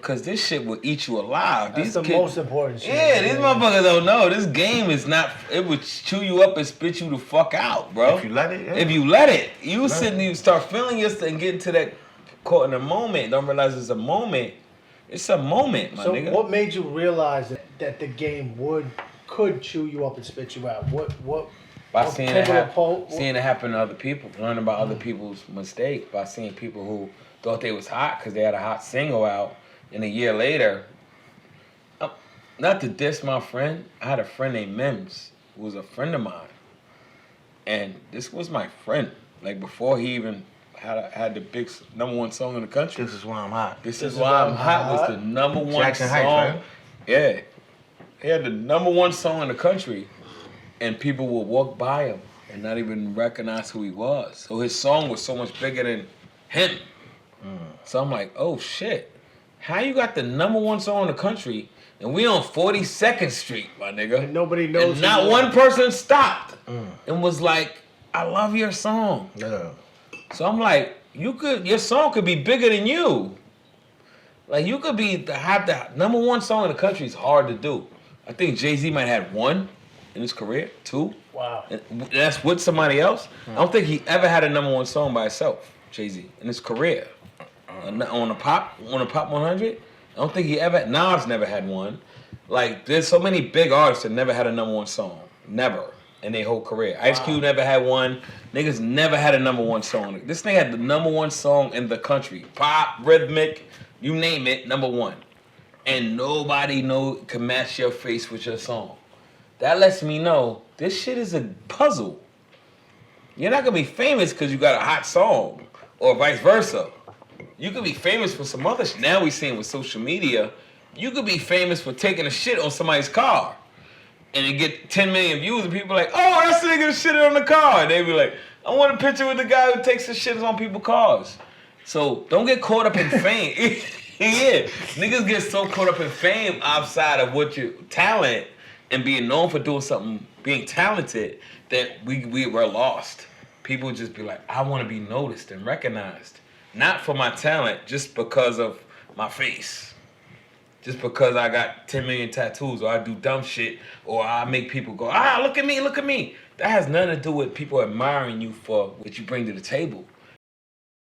because this shit will eat you alive. That's the most important shit. Yeah, these motherfuckers don't know. This game is not, it would chew you up and spit you the fuck out, bro. If you let it, yeah. If you let it. You sitting, you start feeling yourself and getting to that, caught in a moment, don't realize it's a moment. It's a moment, my nigga. So what made you realize that the game could chew you up and spit you out? What by seeing it happen to other people, learning about other people's mistakes, by seeing people who thought they was hot because they had a hot single out, and a year later, not to diss my friend, I had a friend named MIMS, who was a friend of mine, and this was my friend, like before he even had the big #1 song in the country. This Is Why I'm Hot. This Is Why I'm Hot was the #1 Jackson song. Heights, right? Yeah. He had the #1 song in the country, and people would walk by him and not even recognize who he was. So his song was so much bigger than him. So I'm like, oh shit. How you got the #1 song in the country and we on 42nd Street, my nigga? And nobody knows. And not one person stopped and was like, I love your song. Yeah. So I'm like, your song could be bigger than you. Like you could have the #1 song in the country is hard to do. I think Jay-Z might have had 1 in his career, 2. Wow. And that's with somebody else. I don't think he ever had a #1 song by himself, Jay-Z, in his career. On the pop 100, I don't think he ever. Nas never had one. Like there's so many big artists that never had a #1 song, never in their whole career. Ice Cube never had one. Niggas never had a #1 song. This thing had the #1 song in the country, pop, rhythmic, you name it, #1, and nobody can match your face with your song. That lets me know this shit is a puzzle. You're not gonna be famous because you got a hot song, or vice versa. You could be famous for some other shit. Now we seeing with social media, you could be famous for taking a shit on somebody's car. And it get 10 million views and people are like, oh, that's the nigga shit on the car. And they be like, I want a picture with the guy who takes the shit on people's cars. So don't get caught up in fame. Yeah, niggas get so caught up in fame outside of what your talent and being known for doing something, being talented, that we're lost. People just be like, I want to be noticed and recognized. Not for my talent, just because of my face. Just because I got 10 million tattoos, or I do dumb shit, or I make people go, look at me, look at me. That has nothing to do with people admiring you for what you bring to the table.